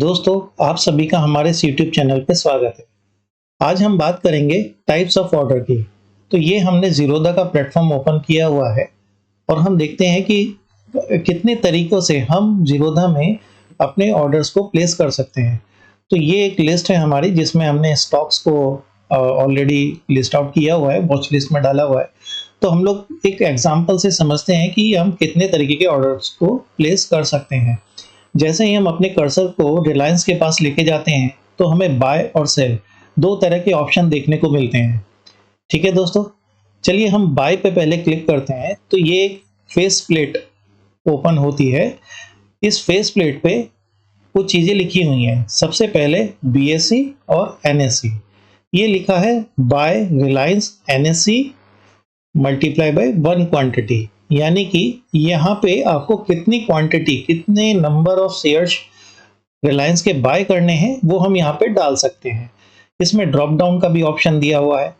दोस्तों, आप सभी का हमारे इस YouTube चैनल पे स्वागत है। आज हम बात करेंगे टाइप्स ऑफ ऑर्डर की। तो ये हमने ज़ीरोधा का प्लेटफॉर्म ओपन किया हुआ है और हम देखते हैं कि कितने तरीकों से हम ज़ीरोधा में अपने ऑर्डर्स को प्लेस कर सकते हैं। तो ये एक लिस्ट है हमारी जिसमें हमने स्टॉक्स को ऑलरेडी लिस्ट आउट किया हुआ है, वॉच लिस्ट में डाला हुआ है। तो हम लोग एक एग्जांपल से समझते हैं कि हम कितने तरीके के ऑर्डर्स को प्लेस कर सकते हैं। जैसे ही हम अपने कर्सर को रिलायंस के पास लेके जाते हैं तो हमें बाय और सेल दो तरह के ऑप्शन देखने को मिलते हैं। ठीक है दोस्तों, चलिए हम बाय पे पहले क्लिक करते हैं। तो ये एक फेस प्लेट ओपन होती है। इस फेस प्लेट पे कुछ चीज़ें लिखी हुई हैं। सबसे पहले बीएसई और एनएसई। ये लिखा है by Reliance NSE multiply by 1 quantity, यानी कि यहाँ पे आपको कितनी क्वांटिटी, कितने नंबर ऑफ शेयर्स रिलायंस के बाय करने हैं वो हम यहाँ पे डाल सकते हैं। इसमें ड्रॉप डाउन का भी ऑप्शन दिया हुआ है।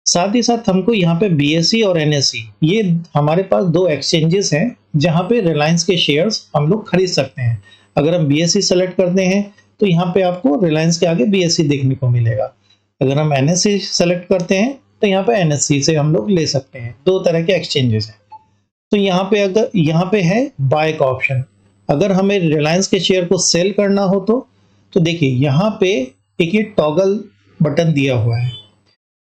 साथ ही साथ हमको यहाँ पे बीएसई और एनएसई, ये हमारे पास दो एक्सचेंजेस हैं जहाँ पे रिलायंस के शेयर्स हम लोग खरीद सकते हैं। अगर हम बीएसई सेलेक्ट करते हैं तो यहाँ पे आपको रिलायंस के आगे बीएसई देखने को मिलेगा। अगर हम एनएसई सेलेक्ट करते हैं तो यहाँ पे एनएसई से हम लोग ले सकते हैं। दो तरह के एक्सचेंजेस हैं। तो यहाँ पे है बाय का ऑप्शन। अगर हमें रिलायंस के शेयर को सेल करना हो तो देखिए यहाँ पे एक ये टॉगल बटन दिया हुआ है।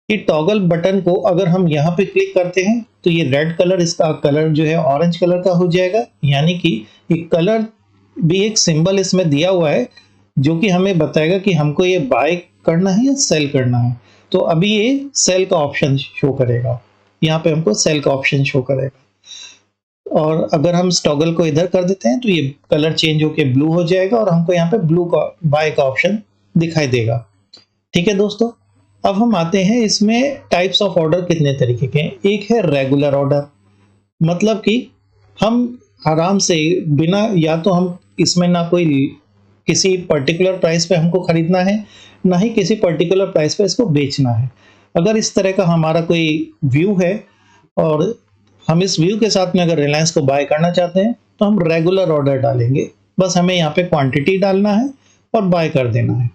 ये टॉगल बटन को अगर हम यहाँ पे क्लिक करते हैं तो ये रेड कलर, इसका कलर जो है ऑरेंज कलर का हो जाएगा। यानी कि ये कलर भी एक सिंबल इसमें दिया हुआ है जो कि हमें बताएगा कि हमको ये बाय करना है या सेल करना है। तो अभी ये सेल का ऑप्शन शो करेगा, यहाँ पे हमको सेल का ऑप्शन शो करेगा। और अगर हम इस टॉगल को इधर कर देते हैं तो ये कलर चेंज होके ब्लू हो जाएगा और हमको यहाँ पे ब्लू का बाय का ऑप्शन दिखाई देगा। ठीक है दोस्तों, अब हम आते हैं इसमें टाइप्स ऑफ ऑर्डर कितने तरीके के हैं। एक है रेगुलर ऑर्डर, मतलब कि हम आराम से बिना, या तो हम इसमें ना कोई किसी पर्टिकुलर प्राइस पे हमको खरीदना है, ना ही किसी पर्टिकुलर प्राइस पे इसको बेचना है। अगर इस तरह का हमारा कोई व्यू है और हम इस व्यू के साथ में अगर रिलायंस को बाय करना चाहते हैं तो हम रेगुलर ऑर्डर डालेंगे। बस हमें यहाँ पे क्वांटिटी डालना है और बाय कर देना है।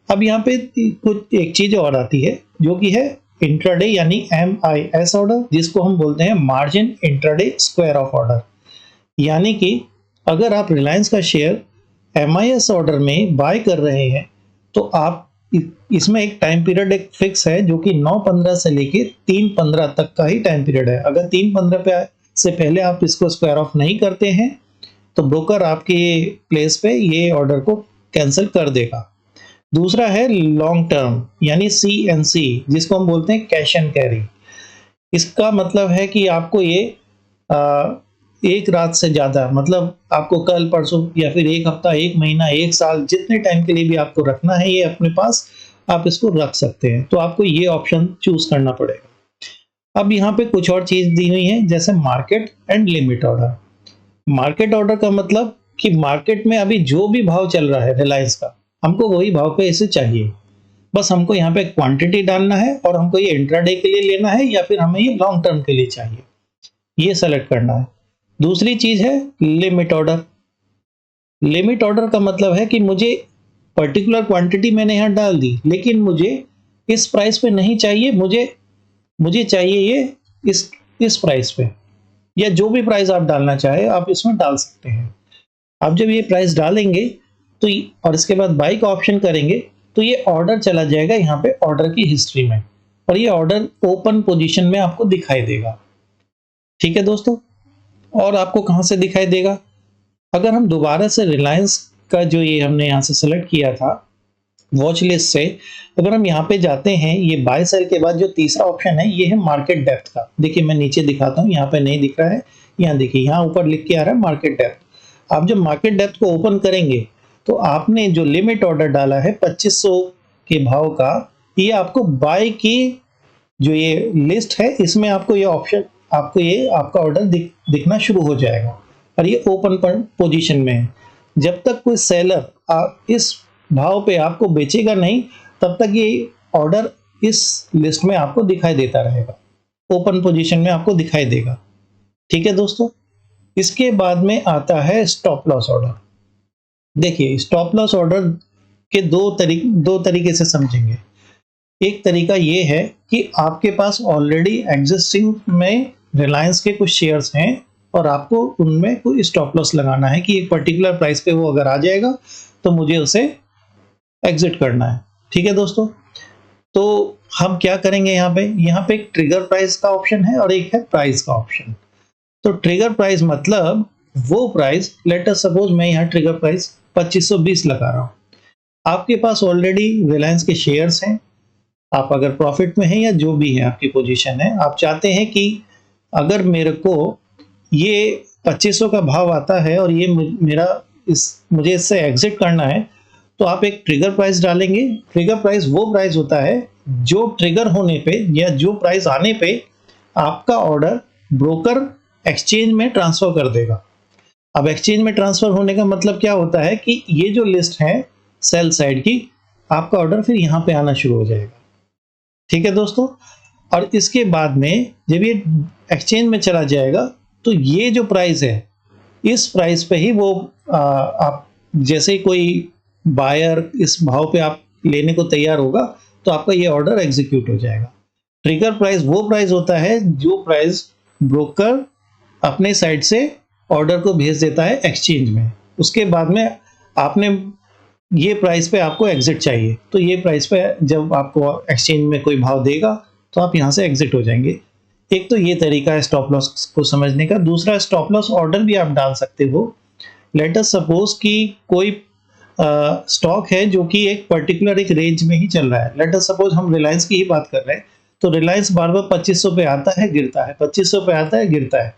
अब यहाँ पे कुछ एक चीज और आती है जो कि है इंट्राडे यानी MIS ऑर्डर, जिसको हम बोलते हैं margin intraday square of order. यानी कि अगर आप रिलायंस का शेयर MIS ऑर्डर में बाय कर रहे हैं तो आप इसमें एक टाइम पीरियड एक फिक्स है जो कि 9/15 से लेके 3/15 तक का ही टाइम पीरियड है। अगर 3/15 से पहले आप इसको स्क्वायर ऑफ नहीं करते हैं तो ब्रोकर आपके प्लेस पे ये ऑर्डर को कैंसिल कर देगा। दूसरा है लॉन्ग टर्म यानी CNC, जिसको हम बोलते हैं कैश एंड कैरी। इसका मतलब है कि आपको ये एक रात से ज्यादा, मतलब आपको कल परसों या फिर एक हफ्ता, एक महीना, एक साल, जितने टाइम के लिए भी आपको रखना है ये अपने पास, आप इसको रख सकते हैं। तो आपको ये ऑप्शन चूज करना पड़ेगा। अब यहाँ पे कुछ और चीज दी हुई है जैसे market and limit order. Market order का मतलब कि मार्केट में अभी जो भी भाव चल रहा है रिलायंस का, हमको वही भाव पे इसे चाहिए। बस हमको यहाँ पे क्वांटिटी डालना है और हमको ये इंट्राडे के लिए लेना है या फिर हमें ये लॉन्ग टर्म के लिए चाहिए, ये सेलेक्ट करना है। दूसरी चीज है लिमिट ऑर्डर। लिमिट ऑर्डर का मतलब है कि मुझे पर्टिकुलर क्वांटिटी मैंने यहाँ डाल दी, लेकिन मुझे इस प्राइस पे नहीं चाहिए, मुझे चाहिए ये इस प्राइस पे, या जो भी प्राइस आप डालना चाहे आप इसमें डाल सकते हैं। आप जब ये प्राइस डालेंगे तो और इसके बाद बाय का ऑप्शन करेंगे तो ये ऑर्डर चला जाएगा यहाँ पे ऑर्डर की हिस्ट्री में, और ये ऑर्डर ओपन पोजीशन में आपको दिखाई देगा। ठीक है दोस्तों, और आपको कहां से दिखाई देगा, अगर हम दोबारा से रिलायंस का जो ये हमने यहाँ से सेलेक्ट किया था वॉच लिस्ट से, अगर हम यहाँ पे जाते हैं, ये बाय सेल के बाद जो तीसरा ऑप्शन है ये है मार्केट डेप्थ का। देखिए मैं नीचे दिखाता हूँ, यहाँ पे नहीं दिख रहा है, यहाँ देखिए यहाँ ऊपर लिख के आ रहा है मार्केट डेप्थ। आप जब मार्केट डेप्थ को ओपन करेंगे तो आपने जो लिमिट ऑर्डर डाला है 2500 के भाव का, ये आपको बाय की जो ये लिस्ट है इसमें आपको ये ऑप्शन, आपको ये आपका ऑर्डर दिखना शुरू हो जाएगा और ये ओपन पोजीशन में है। जब तक कोई सेलर इस भाव पे आपको बेचेगा नहीं तब तक ये ऑर्डर इस लिस्ट में आपको दिखाई देता रहेगा, ओपन पोजीशन में आपको दिखाई देगा। ठीक है दोस्तों, इसके बाद में आता है स्टॉप लॉस ऑर्डर। देखिए, स्टॉप लॉस ऑर्डर के दो तरीके से समझेंगे। एक तरीका ये है कि आपके पास ऑलरेडी एग्जिस्टिंग में रिलायंस के कुछ शेयर्स हैं और आपको उनमें कोई स्टॉप लॉस लगाना है कि एक पर्टिकुलर प्राइस पे वो अगर आ जाएगा तो मुझे उसे एग्जिट करना है। ठीक है दोस्तों, तो हम क्या करेंगे, यहाँ पे एक ट्रिगर प्राइस का ऑप्शन है और एक है प्राइस का ऑप्शन। तो ट्रिगर प्राइस मतलब वो प्राइस, लेट अस सपोज मैं यहाँ ट्रिगर प्राइस 2520 लगा रहा हूँ। आपके पास ऑलरेडी रिलायंस के शेयर्स हैं, आप अगर प्रॉफिट में हैं या जो भी है आपकी पोजीशन है, आप चाहते हैं कि अगर मेरे को ये 2500 का भाव आता है और ये मुझे इससे एग्जिट करना है, तो आप एक ट्रिगर प्राइस डालेंगे। ट्रिगर प्राइस वो प्राइस होता है जो ट्रिगर होने पे या जो प्राइस आने पे आपका ऑर्डर ब्रोकर एक्सचेंज में ट्रांसफर कर देगा। अब एक्सचेंज में ट्रांसफर होने का मतलब क्या होता है कि ये जो लिस्ट है सेल साइड की, आपका ऑर्डर फिर यहाँ पे आना शुरू हो जाएगा। ठीक है दोस्तों, और इसके बाद में जब ये एक्सचेंज में चला जाएगा तो ये जो प्राइस है, इस प्राइस पे ही वो आप जैसे ही कोई बायर इस भाव पे आप लेने को तैयार होगा तो आपका ये ऑर्डर एग्जीक्यूट हो जाएगा। ट्रिगर प्राइस वो प्राइस होता है जो प्राइस ब्रोकर अपने साइड से ऑर्डर को भेज देता है एक्सचेंज में। उसके बाद में आपने ये प्राइस पे आपको एग्जिट चाहिए, तो ये प्राइस पे जब आपको एक्सचेंज में कोई भाव देगा तो आप यहाँ से एग्जिट हो जाएंगे। एक तो ये तरीका है स्टॉप लॉस को समझने का। दूसरा, स्टॉप लॉस ऑर्डर भी आप डाल सकते हो। लेट अस सपोज कि कोई स्टॉक है जो कि एक पर्टिकुलर एक रेंज में ही चल रहा है। लेट अस सपोज हम रिलायंस की ही बात कर रहे हैं, तो रिलायंस बार बार 2500 पे आता है गिरता है, 2500 पे आता है गिरता है।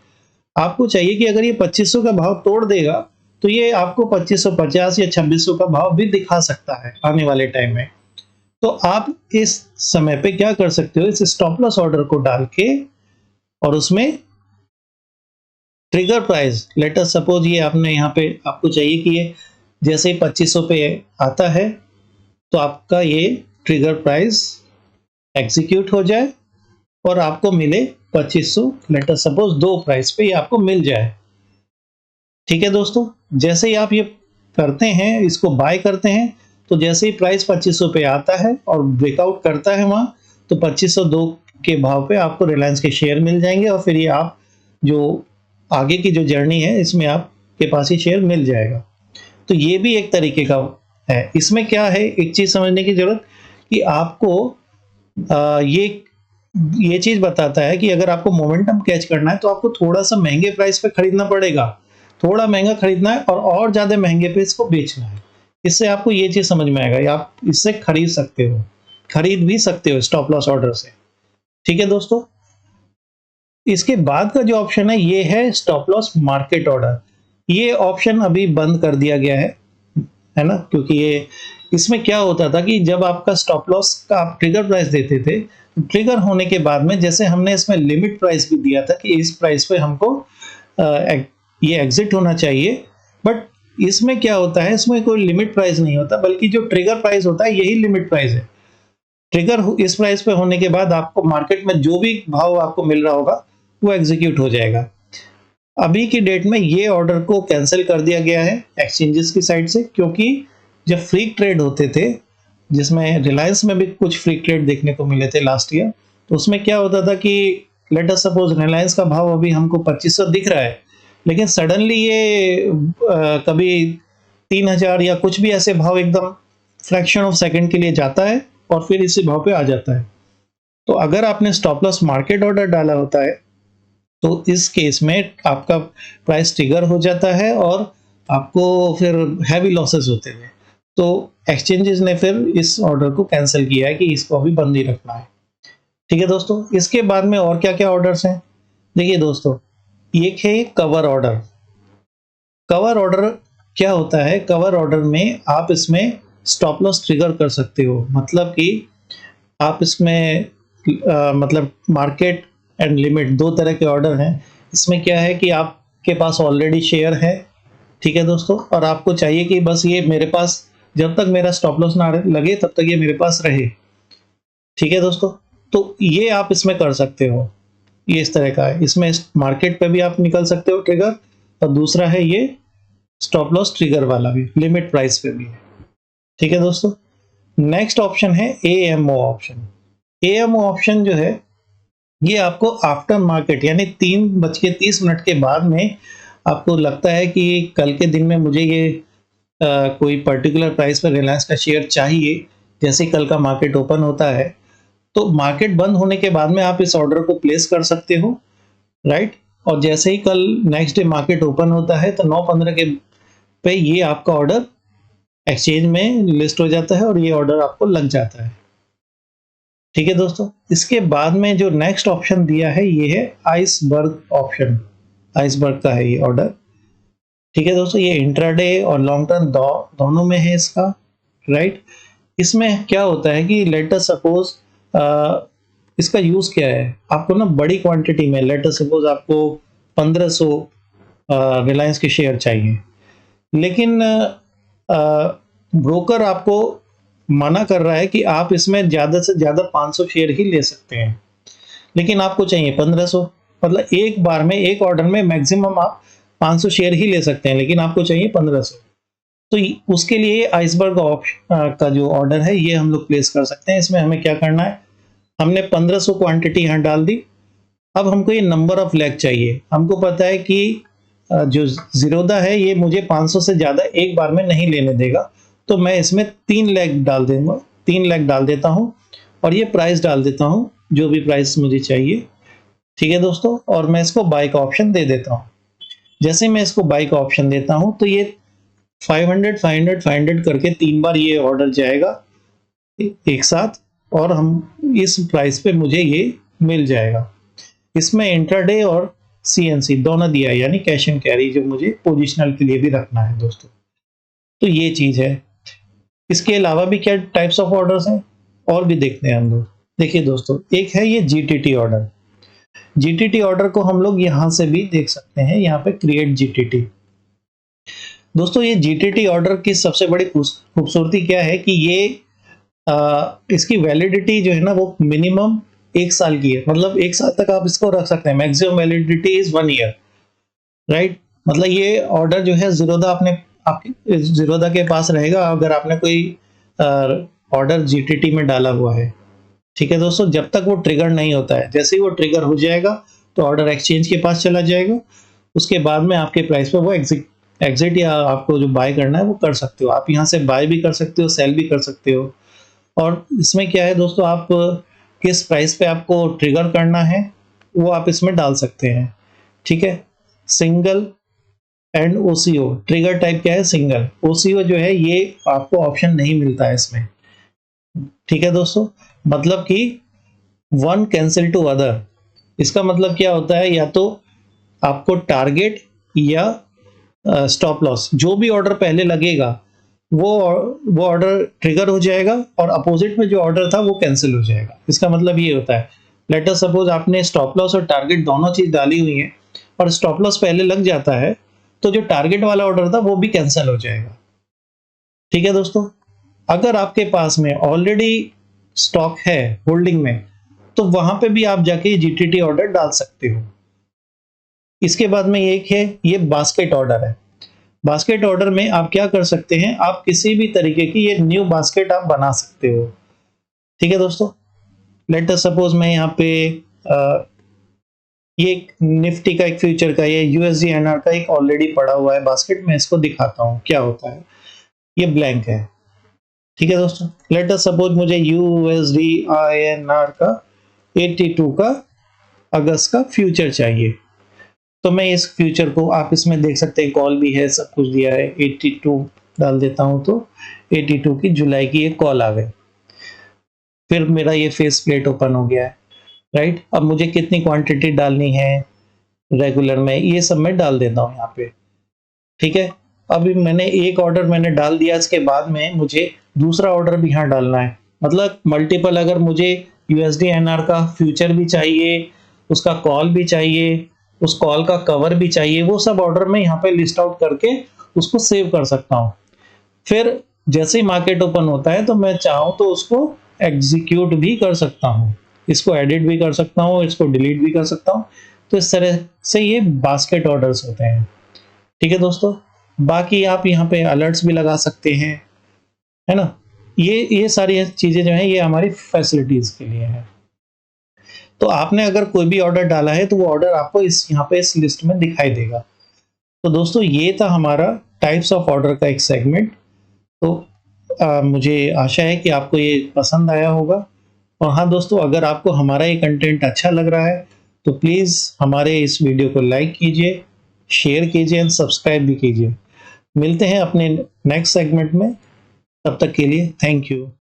आपको चाहिए कि अगर ये 2500 का भाव तोड़ देगा तो ये आपको 2550 या 2600 का भाव भी दिखा सकता है आने वाले टाइम में। तो आप इस समय पे क्या कर सकते हो, इस स्टॉप लॉस ऑर्डर को डाल के और उसमें trigger price, let us suppose ये आपने यहाँ पे आपको चाहिए कि ये जैसे ही 2500 पे आता है तो आपका ये ट्रिगर प्राइस एग्जीक्यूट हो जाए और आपको मिले 2500, लेट अस सपोज दो प्राइस पे ये आपको मिल जाए। ठीक है दोस्तों, जैसे ही आप ये करते हैं, इसको बाय करते हैं, तो जैसे ही प्राइस 2500 पे आता है और ब्रेकआउट करता है वहां, तो 2502 के भाव पे आपको रिलायंस के शेयर मिल जाएंगे और फिर ये आप जो आगे की जो जर्नी है इसमें आपके पास ही शेयर मिल जाएगा। तो ये भी एक तरीके का है। इसमें क्या है, एक चीज समझने की जरूरत कि आपको ये चीज बताता है कि अगर आपको मोमेंटम कैच करना है तो आपको थोड़ा सा महंगे प्राइस पे खरीदना पड़ेगा, थोड़ा महंगा खरीदना है और ज्यादा महंगे पे इसको बेचना है। इससे आपको ये चीज समझ में आएगा, आप इससे खरीद भी सकते हो स्टॉप लॉस ऑर्डर से। ठीक है दोस्तों, इसके बाद का जो ऑप्शन है ये है स्टॉप लॉस मार्केट ऑर्डर। ये ऑप्शन अभी बंद कर दिया गया है ना, क्योंकि ये इसमें क्या होता था कि जब आपका स्टॉप लॉस का आप ट्रिगर प्राइस देते थे, ट्रिगर होने के बाद में जैसे हमने इसमें लिमिट प्राइस भी दिया था कि इस प्राइस पे हमको ये एग्जिट होना चाहिए, बट इसमें क्या होता है, इसमें कोई लिमिट प्राइस नहीं होता, बल्कि जो ट्रिगर प्राइस होता है यही लिमिट प्राइस है। ट्रिगर इस प्राइस पे होने के बाद आपको मार्केट में जो भी भाव आपको मिल रहा होगा वो एग्जीक्यूट हो जाएगा। अभी की डेट में ये ऑर्डर को कैंसिल कर दिया गया है एक्सचेंजेस की साइड से, क्योंकि जब फ्री ट्रेड होते थे, जिसमें रिलायंस में भी कुछ फ्री ट्रेड देखने को मिले थे लास्ट ईयर, तो उसमें क्या होता था कि लेट अस सपोज रिलायंस का भाव अभी हमको 2500 दिख रहा है, लेकिन सडनली ये कभी 3000 या कुछ भी ऐसे भाव एकदम फ्रैक्शन ऑफ सेकंड के लिए जाता है और फिर इसी भाव पे आ जाता है। तो अगर आपने स्टॉप लॉस मार्केट ऑर्डर डाला होता है तो इस केस में आपका प्राइस ट्रिगर हो जाता है और आपको फिर हैवी लॉसेस होते हैं। तो एक्सचेंजेस ने फिर इस ऑर्डर को कैंसिल किया है कि इसको अभी बंद ही रखना है। ठीक है दोस्तों, इसके बाद में और क्या क्या ऑर्डर्स हैं, देखिए दोस्तों, एक है कवर ऑर्डर। कवर ऑर्डर क्या होता है, कवर ऑर्डर में आप इसमें स्टॉप लॉस ट्रिगर कर सकते हो। मतलब कि आप इसमें मतलब मार्केट एंड लिमिट दो तरह के ऑर्डर हैं। इसमें क्या है कि आपके पास ऑलरेडी शेयर है, ठीक है दोस्तों, और आपको चाहिए कि बस ये मेरे पास जब तक मेरा स्टॉप लॉस ना लगे तब तक ये मेरे पास रहे। ठीक है दोस्तों, तो ये आप इसमें कर सकते हो, ये इस तरह का है। इसमें मार्केट पे भी आप निकल सकते हो ट्रिगर, और दूसरा है ये स्टॉप लॉस ट्रिगर वाला भी, लिमिट प्राइस पे भी है। ठीक है दोस्तों, नेक्स्ट ऑप्शन है एएमओ ऑप्शन। एएमओ ऑप्शन जो है ये आपको आफ्टर मार्केट यानी 3:30 के बाद में आपको लगता है कि कल के दिन में मुझे ये कोई पर्टिकुलर प्राइस पर रिलायंस का शेयर चाहिए, जैसे कल का मार्केट ओपन होता है तो मार्केट बंद होने के बाद में आप इस ऑर्डर को प्लेस कर सकते हो, राइट। और जैसे ही कल नेक्स्ट डे मार्केट ओपन होता है तो 9:15 के पे ये आपका ऑर्डर एक्सचेंज में लिस्ट हो जाता है और ये ऑर्डर आपको लग जाता है। ठीक है दोस्तों, इसके बाद में जो नेक्स्ट ऑप्शन दिया है ये है आइसबर्ग ऑप्शन। आइसबर्ग का है ये ऑर्डर। ठीक है दोस्तों, ये इंट्राडे और लॉन्ग टर्म दोनों में है इसका, राइट। इसमें क्या होता है कि लेट अस सपोज इसका यूज क्या है, आपको ना बड़ी क्वांटिटी में, लेट अस सपोज आपको 1500 रिलायंस के शेयर चाहिए, लेकिन ब्रोकर आपको मना कर रहा है कि आप इसमें ज्यादा से ज्यादा 500 शेयर ही ले सकते हैं, लेकिन आपको चाहिए 1500। मतलब एक बार में एक ऑर्डर में मैक्सिमम आप 500 शेयर ही ले सकते हैं, लेकिन आपको चाहिए 1500। तो उसके लिए आइसबर्ग का जो ऑर्डर है ये हम लोग प्लेस कर सकते हैं। इसमें हमें क्या करना है, हमने 1500 क्वांटिटी यहाँ डाल दी। अब हमको ये नंबर ऑफ लेग चाहिए। हमको पता है कि जो जीरोधा है ये मुझे 500 से ज्यादा एक बार में नहीं लेने देगा, तो मैं इसमें 3 लेग डाल दूंगा, 3 लेग डाल देता हूँ और ये प्राइस डाल देता हूँ जो भी प्राइस मुझे चाहिए। ठीक है दोस्तों, और मैं इसको बाय का ऑप्शन दे देता हूँ। जैसे मैं इसको बाय का ऑप्शन देता हूँ तो ये 500 500 500 करके 3 बार ये ऑर्डर जाएगा एक साथ, और हम इस प्राइस पे मुझे ये मिल जाएगा। इसमें इंट्राडे और सीएनसी दोनों दिया है, यानी कैश एंड कैरी जो मुझे पोजिशनल के लिए भी रखना है दोस्तों। तो ये चीज है। इसके अलावा भी क्या टाइप्स ऑफ ऑर्डर्स हैं और भी देखते हैं हम लोग। देखिए दोस्तों, एक है ये जीटीटी ऑर्डर। जीटीटी ऑर्डर को हम लोग यहां से भी देख सकते हैं, यहाँ पे क्रिएट जीटीटी। दोस्तों ये जीटीटी ऑर्डर की सबसे बड़ी खूबसूरती क्या है कि ये इसकी वैलिडिटी जो है ना वो मिनिमम 1 साल की है। मतलब 1 साल तक आप इसको रख सकते हैं। Maximum validity is 1 year, right. मतलब ये ऑर्डर जो है जीरोधा आपके जीरोधा के पास रहेगा अगर आपने कोई ऑर्डर जीटीटी में डाला हुआ है। ठीक है दोस्तों, जब तक वो ट्रिगर नहीं होता है। जैसे ही वो ट्रिगर हो जाएगा तो ऑर्डर एक्सचेंज के पास चला जाएगा। उसके बाद में आपके प्राइस पे वो एग्जिट या आपको जो बाय करना है वो कर सकते हो। आप यहाँ से बाय भी कर सकते हो, सेल भी कर सकते हो। और इसमें क्या है दोस्तों, आप किस प्राइस पे आपको ट्रिगर करना है वो आप इसमें डाल सकते हैं। ठीक है, single and OCO trigger type क्या है, सिंगल। ओसीओ जो है ये आपको ऑप्शन नहीं मिलता है इसमें। ठीक है दोस्तों, मतलब कि वन कैंसिल टू अदर। इसका मतलब क्या होता है, या तो आपको टारगेट या स्टॉप लॉस जो भी ऑर्डर पहले लगेगा वो ऑर्डर ट्रिगर हो जाएगा और अपोजिट में जो ऑर्डर था वो कैंसिल हो जाएगा। इसका मतलब ये होता है, लेट अस सपोज आपने स्टॉप लॉस और टारगेट दोनों चीज डाली हुई है और स्टॉप लॉस पहले लग जाता है तो जो टारगेट वाला ऑर्डर था वो भी कैंसिल हो जाएगा। ठीक है दोस्तों, अगर आपके पास में ऑलरेडी स्टॉक है होल्डिंग में तो वहां पे भी आप जाके जीटीटी ऑर्डर डाल सकते हो। इसके बाद में एक है ये बास्केट ऑर्डर है। बास्केट ऑर्डर में आप क्या कर सकते हैं, आप किसी भी तरीके की ये न्यू बास्केट आप बना सकते हो। ठीक है दोस्तों, लेट अस सपोज मैं यहाँ पे ये निफ्टी का एक फ्यूचर का, ये यूएसडी एनआर का एक ऑलरेडी पड़ा हुआ है बास्केट में, इसको दिखाता हूँ क्या होता है। ये ब्लैंक है। ठीक है दोस्तों, लेट अस सपोज मुझे यूएसडी आईएनआर का 82 का अगस्त का फ्यूचर चाहिए, तो मैं इस फ्यूचर को, आप इसमें देख सकते हैं कॉल भी है, सब कुछ दिया है। 82 डाल देता हूं तो 82 की जुलाई की एक कॉल आ गई। फिर मेरा ये फेस प्लेट ओपन हो गया है, राइट। अब मुझे कितनी क्वांटिटी डालनी है रेगुलर में, ये सब मैं डाल देता हूँ यहाँ पे। ठीक है, अभी मैंने एक ऑर्डर मैंने डाल दिया, इसके बाद में मुझे दूसरा ऑर्डर भी यहाँ डालना है। मतलब मल्टीपल, अगर मुझे यूएसडी एनआर का फ्यूचर भी चाहिए, उसका कॉल भी चाहिए, उस कॉल का कवर भी चाहिए, वो सब ऑर्डर में यहाँ पे लिस्ट आउट करके उसको सेव कर सकता हूँ। फिर जैसे ही मार्केट ओपन होता है तो मैं चाहूँ तो उसको एग्जीक्यूट भी कर सकता हूँ, इसको एडिट भी कर सकता हूँ, इसको डिलीट भी कर सकता हूँ। तो इस तरह से ये बास्केट ऑर्डर्स होते हैं। ठीक है दोस्तों, बाकी आप यहाँ पे अलर्ट्स भी लगा सकते हैं, है ना। ये सारी चीज़ें जो हैं ये हमारी फैसिलिटीज़ के लिए है। तो आपने अगर कोई भी ऑर्डर डाला है तो वो ऑर्डर आपको इस यहाँ पे इस लिस्ट में दिखाई देगा। तो दोस्तों ये था हमारा टाइप्स ऑफ ऑर्डर का एक सेगमेंट। तो मुझे आशा है कि आपको ये पसंद आया होगा। और हाँ दोस्तों, अगर आपको हमारा ये कंटेंट अच्छा लग रहा है तो प्लीज़ हमारे इस वीडियो को लाइक कीजिए, शेयर कीजिए एंड सब्सक्राइब भी कीजिए। मिलते हैं अपने नेक्स्ट सेगमेंट में, तब तक के लिए थैंक यू।